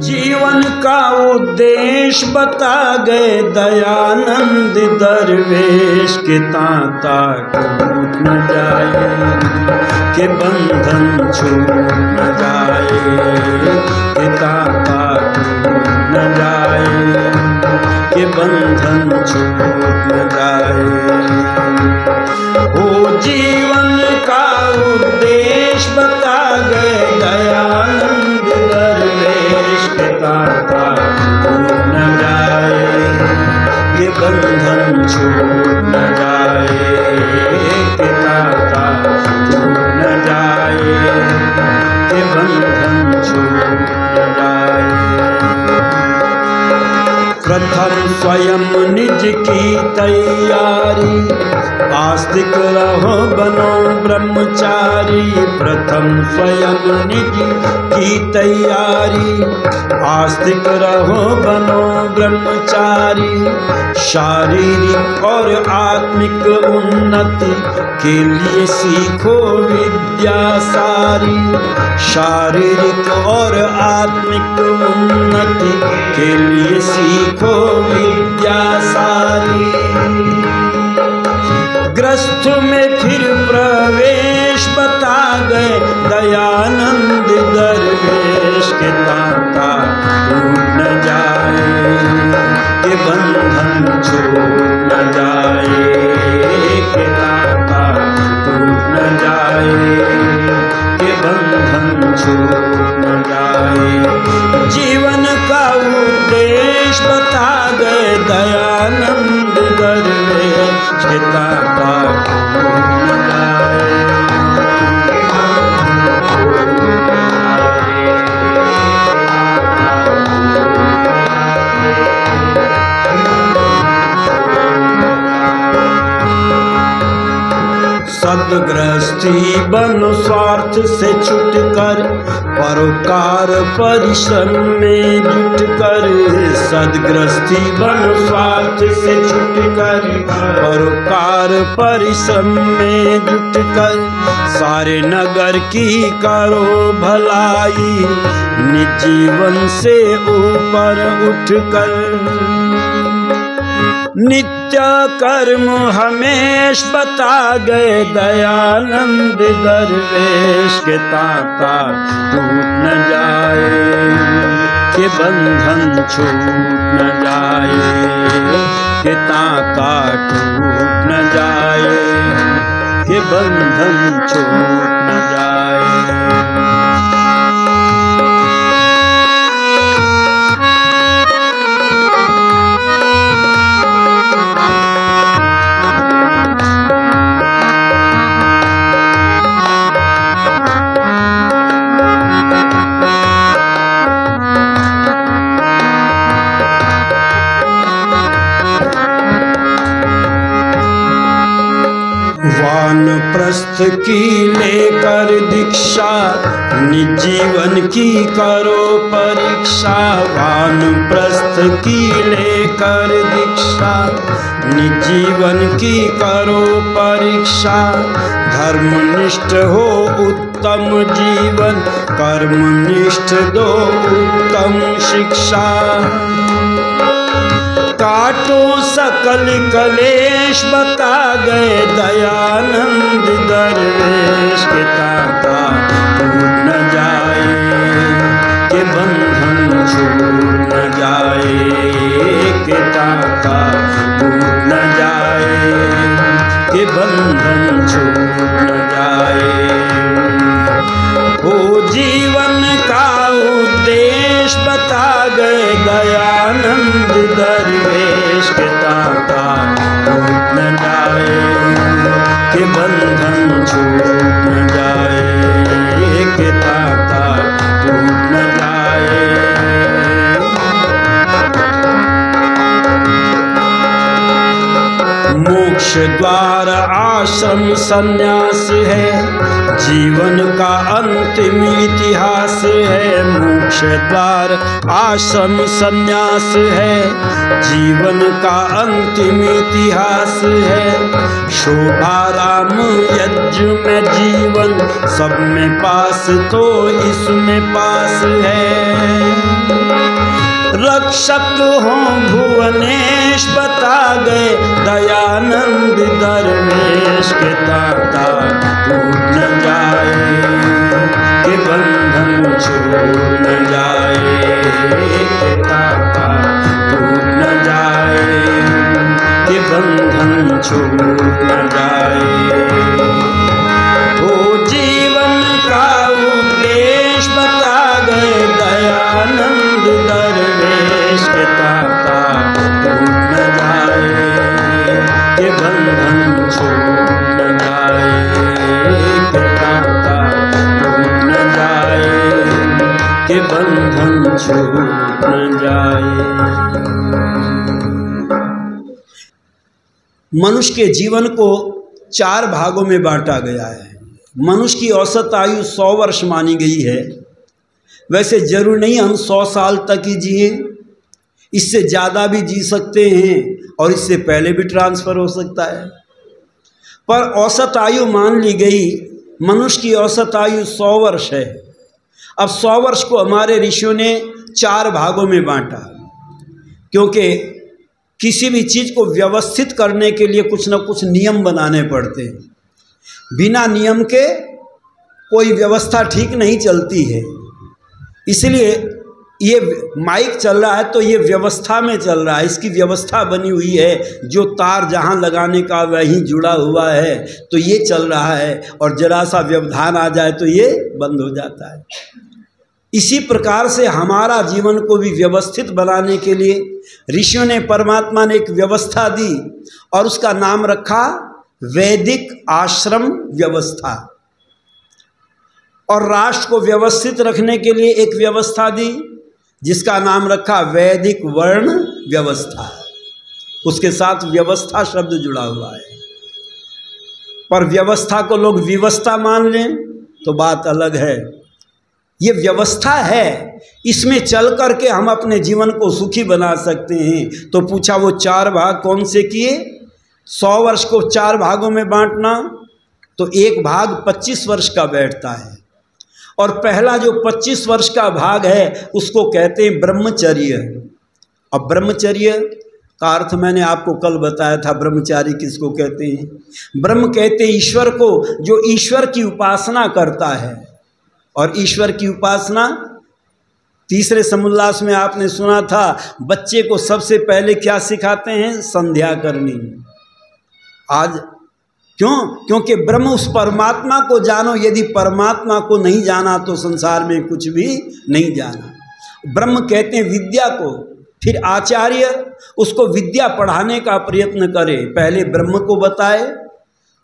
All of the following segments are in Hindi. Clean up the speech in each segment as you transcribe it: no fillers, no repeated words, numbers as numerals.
जीवन का उद्देश्य बता गए दयानंद दरवेश के ताता टूट न जाए, के बंधन छूट न जाए, के ताता टूट न जाए, के बंधन छूट न जाए। ओ जीवन का उद्देश्य बता गए दयानंद दरवेश के ताता टूट न जाए, के बंधन छूट न जाए, के ताता टूट न जाए, के बंधन छूट न जाए। प्रथम स्वयं निज की तैयारी, आस्तिक रहो बनो ब्रह्मचारी। प्रथम स्वयं निज की तैयारी, आस्तिक रहो बनो ब्रह्मचारी। शारीरिक और आत्मिक उन्नति के लिए सीखो विद्या सारी। शारीरिक और आत्मिक उन्नति के लिए सीखो विद्या सारी। ग्रस्त में फिर प्रवेश बता गए दयानंद दरवेश के ताता टूट न जाए, के बंधन छूट न जाए, के ताता टूट न जाए, के बंधन छूट न जाए। जीवन का उद्देश्य बता गए दयानंद दरवेश के ताता टूट न जाए। सदगृहस्थी बनो स्वार्थ से छुटकर, परोकार परिश्रम में जुटकर। सदगृहस्थी बनो स्वार्थ से छुटकर, परोकार परिश्रम में जुटकर। सारे नगर की करो भलाई, निज जीवन से ऊपर उठकर। नित्य कर्म हमेश बता गए दयानंद दरवेश के ताता टूट न जाए, के बंधन छूट न जाए, के ताता टूट न जाए, के बंधन छूट न जाए। वानप्रस्थ की लेकर दीक्षा, निज जीवन की करो परीक्षा। वानप्रस्थ की लेकर दीक्षा, निज जीवन की करो परीक्षा। धर्मनिष्ठ हो उत्तम जीवन, कर्मनिष्ठ दो उत्तम शिक्षा। काटो सकल कलेश बता गए दयानंद दरवेश के ताता टूट न जाए, के बंधन छूट न जाए, के ताता टूट न जाए, के बंधन छूट न जाए। ओ जीवन का उद्देश्य बता गए दयानंद दरवेश के ताता टूट न जाए, के बंधन छूट न जाए, के ताता टूट न जाए। मोक्ष द्वार आश्रम संन्यास है, जीवन का अंतिम इतिहास है, मोक्ष द्वार आश्रम संन्यास है। जीवन का अंतिम इतिहास है, शोभा राम यज्ञ में जीवन, सब में पास तो इसमें पास है। रक्षक हो भुवनेश बता गए दयानंद दरवेश के ताता टूट न जाए, कि बंधन छूट न जाए, के ताता टूट न जाए, कि बंधन छूट न जाए। वो जीवन का उपदेश बता गए दयानंद दरवेश के ताता टूट न जाए, कि बंधन छूट न जाए, के ताता टूट न जाए, कि बंधन छूट न जाए। मनुष्य के जीवन को 4 भागों में बांटा गया है। मनुष्य की औसत आयु 100 वर्ष मानी गई है। वैसे जरूर नहीं हम 100 साल तक ही जिए, इससे ज़्यादा भी जी सकते हैं और इससे पहले भी ट्रांसफ़र हो सकता है, पर औसत आयु मान ली गई। मनुष्य की औसत आयु 100 वर्ष है। अब 100 वर्ष को हमारे ऋषियों ने 4 भागों में बांटा, क्योंकि किसी भी चीज़ को व्यवस्थित करने के लिए कुछ न कुछ नियम बनाने पड़ते हैं। बिना नियम के कोई व्यवस्था ठीक नहीं चलती है। इसलिए ये माइक चल रहा है तो ये व्यवस्था में चल रहा है, इसकी व्यवस्था बनी हुई है। जो तार जहाँ लगाने का वहीं जुड़ा हुआ है तो ये चल रहा है, और जरा सा व्यवधान आ जाए तो ये बंद हो जाता है। इसी प्रकार से हमारा जीवन को भी व्यवस्थित बनाने के लिए ऋषियों ने, परमात्मा ने एक व्यवस्था दी और उसका नाम रखा वैदिक आश्रम व्यवस्था। और राष्ट्र को व्यवस्थित रखने के लिए एक व्यवस्था दी जिसका नाम रखा वैदिक वर्ण व्यवस्था। उसके साथ व्यवस्था शब्द जुड़ा हुआ है, पर व्यवस्था को लोग विवस्था मान लें तो बात अलग है। ये व्यवस्था है, इसमें चल कर के हम अपने जीवन को सुखी बना सकते हैं। तो पूछा वो 4 भाग कौन से किए? 100 वर्ष को 4 भागों में बांटना, तो एक भाग 25 वर्ष का बैठता है, और पहला जो 25 वर्ष का भाग है उसको कहते हैं ब्रह्मचर्य। अब ब्रह्मचर्य का अर्थ मैंने आपको कल बताया था। ब्रह्मचारी किसको कहते हैं? ब्रह्म कहते हैं ईश्वर को, जो ईश्वर की उपासना करता है। और ईश्वर की उपासना तीसरे समुल्लास में आपने सुना था, बच्चे को सबसे पहले क्या सिखाते हैं? संध्या करनी। आज क्यों? क्योंकि ब्रह्म उस परमात्मा को जानो। यदि परमात्मा को नहीं जाना तो संसार में कुछ भी नहीं जाना। ब्रह्म कहते हैं विद्या को। फिर आचार्य उसको विद्या पढ़ाने का प्रयत्न करे, पहले ब्रह्म को बताए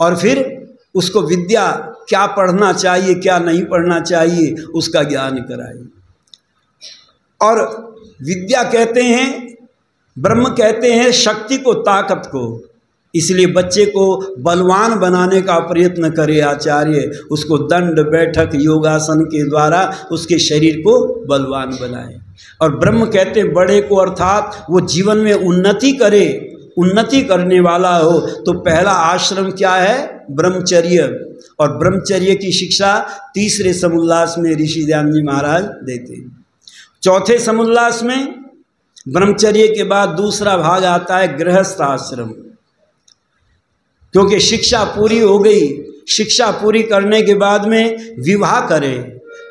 और फिर उसको विद्या क्या पढ़ना चाहिए क्या नहीं पढ़ना चाहिए उसका ज्ञान कराए। और विद्या कहते हैं, ब्रह्म कहते हैं शक्ति को, ताकत को। इसलिए बच्चे को बलवान बनाने का प्रयत्न करे आचार्य, उसको दंड बैठक योगासन के द्वारा उसके शरीर को बलवान बनाए। और ब्रह्म कहते हैं बड़े को, अर्थात वो जीवन में उन्नति करे, उन्नति करने वाला हो। तो पहला आश्रम क्या है? ब्रह्मचर्य। और ब्रह्मचर्य की शिक्षा तीसरे समुल्लास में ऋषि ध्यान जी महाराज देते हैं। चौथे समुल्लास में ब्रह्मचर्य के बाद दूसरा भाग आता है गृहस्थ आश्रम। क्योंकि शिक्षा पूरी हो गई, शिक्षा पूरी करने के बाद में विवाह करे।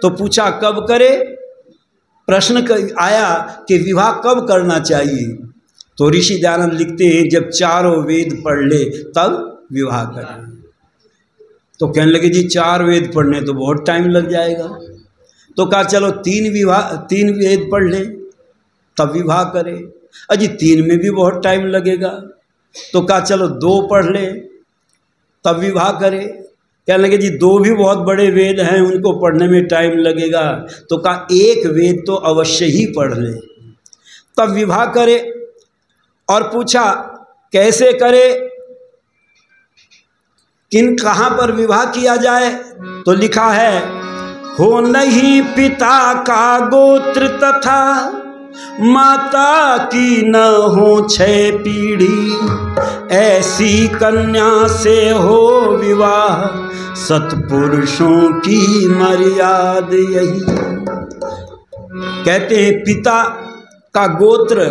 तो पूछा कब करे? प्रश्न आया कि विवाह कब करना चाहिए? तो ऋषि दयानंद लिखते हैं जब 4 वेद पढ़ ले तब विवाह करें। तो कहने लगे जी 4 वेद पढ़ने तो बहुत टाइम लग जाएगा। तो कहा चलो 3 वेद पढ़ लें तब विवाह करें। अजी 3 में भी बहुत टाइम लगेगा। तो कहा चलो 2 पढ़ लें तब विवाह करें। कहने लगे जी 2 भी बहुत बड़े वेद हैं, उनको पढ़ने में टाइम लगेगा। तो कहा 1 वेद तो अवश्य ही पढ़ लें तब विवाह करे। और पूछा कैसे करे, कहाँ पर विवाह किया जाए? तो लिखा है, हो नहीं पिता का गोत्र तथा माता की न हो 6 पीढ़ी, ऐसी कन्या से हो विवाह, सत्पुरुषों की मर्याद यही। कहते हैं पिता का गोत्र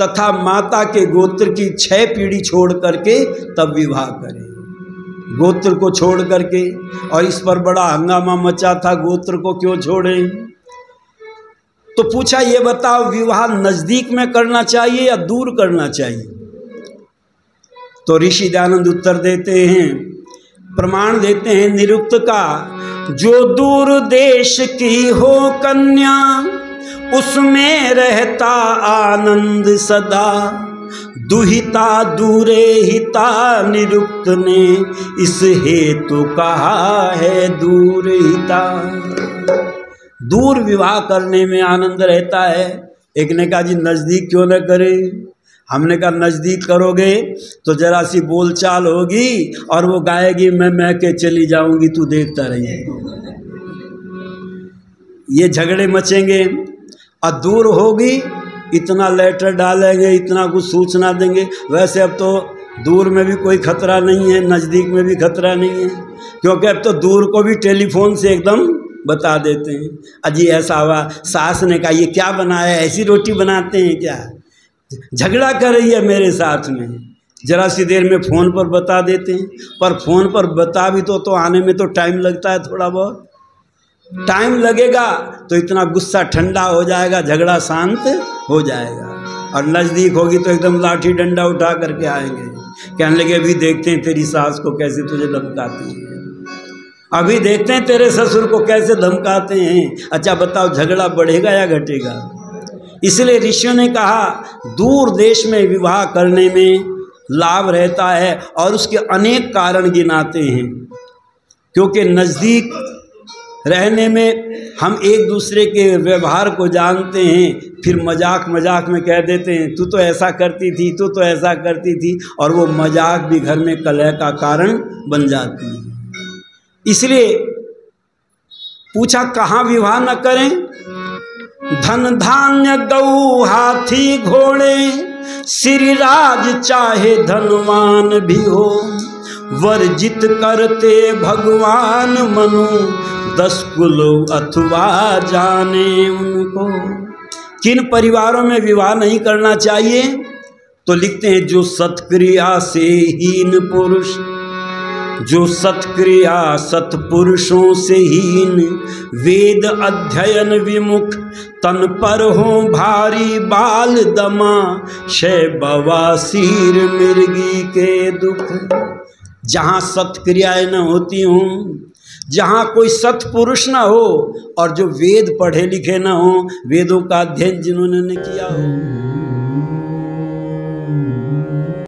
तथा माता के गोत्र की 6 पीढ़ी छोड़ करके तब विवाह करें। गोत्र को छोड़ करके, और इस पर बड़ा हंगामा मचा था, गोत्र को क्यों छोड़ें। तो पूछा, ये बताओ विवाह नजदीक में करना चाहिए या दूर करना चाहिए? तो ऋषि दयानंद उत्तर देते हैं, प्रमाण देते हैं निरुक्त का, जो दूर देश की हो कन्या, उसमें रहता आनंद सदा, दुहिता दूरे हिता निरुक्त ने, इस हेतु कहा है दूर हिता। दूर विवाह करने में आनंद रहता है। एक ने कहा जी नज़दीक क्यों न करें? हमने कहा नज़दीक करोगे तो जरा सी बोलचाल होगी और वो गाएगी मैं के चली जाऊंगी, तू देखता रहिए। ये झगड़े मचेंगे। और दूर होगी, इतना लेटर डालेंगे, इतना कुछ सूचना देंगे। वैसे अब तो दूर में भी कोई खतरा नहीं है, नज़दीक में भी खतरा नहीं है, क्योंकि अब तो दूर को भी टेलीफोन से एकदम बता देते हैं। अजी ऐसा हुआ, सास ने कहा ये क्या बनाया, ऐसी रोटी बनाते हैं क्या? झगड़ा कर रही है मेरे साथ में, जरा सी देर में फ़ोन पर बता देते हैं। पर फ़ोन पर बता भी तो आने में तो टाइम लगता है, थोड़ा बहुत टाइम लगेगा, तो इतना गुस्सा ठंडा हो जाएगा, झगड़ा शांत हो जाएगा। और नज़दीक होगी तो एकदम लाठी डंडा उठा करके आएंगे, कहने लगे अभी देखते हैं तेरी सास को कैसे तुझे धमकाती है, अभी देखते हैं तेरे ससुर को कैसे धमकाते हैं। अच्छा बताओ झगड़ा बढ़ेगा या घटेगा? इसलिए ऋषियों ने कहा दूर देश में विवाह करने में लाभ रहता है, और उसके अनेक कारण गिनाते हैं। क्योंकि नज़दीक रहने में हम एक दूसरे के व्यवहार को जानते हैं, फिर मजाक मजाक में कह देते हैं तू तो ऐसा करती थी, तू तो ऐसा करती थी, और वो मजाक भी घर में कलह का कारण बन जाती है। इसलिए पूछा कहाँ विवाह न करें? धन धान्य गौ हाथी घोड़े, श्रीराज चाहे धनवान भी हो, वर्जित करते भगवान मनु, 10 कुल अथवा जाने उनको। किन परिवारों में विवाह नहीं करना चाहिए? तो लिखते हैं जो सत्क्रिया से हीन पुरुष, जो सत्क्रिया सत्पुरुषों से हीन, वेद अध्ययन विमुख, तन पर हो भारी बाल दमा, क्षय बवासीर मिर्गी के दुख। जहाँ सत्क्रियाएं न होती हों, जहाँ कोई सत्पुरुष न हो, और जो वेद पढ़े लिखे न हो, वेदों का अध्ययन जिन्होंने किया हो,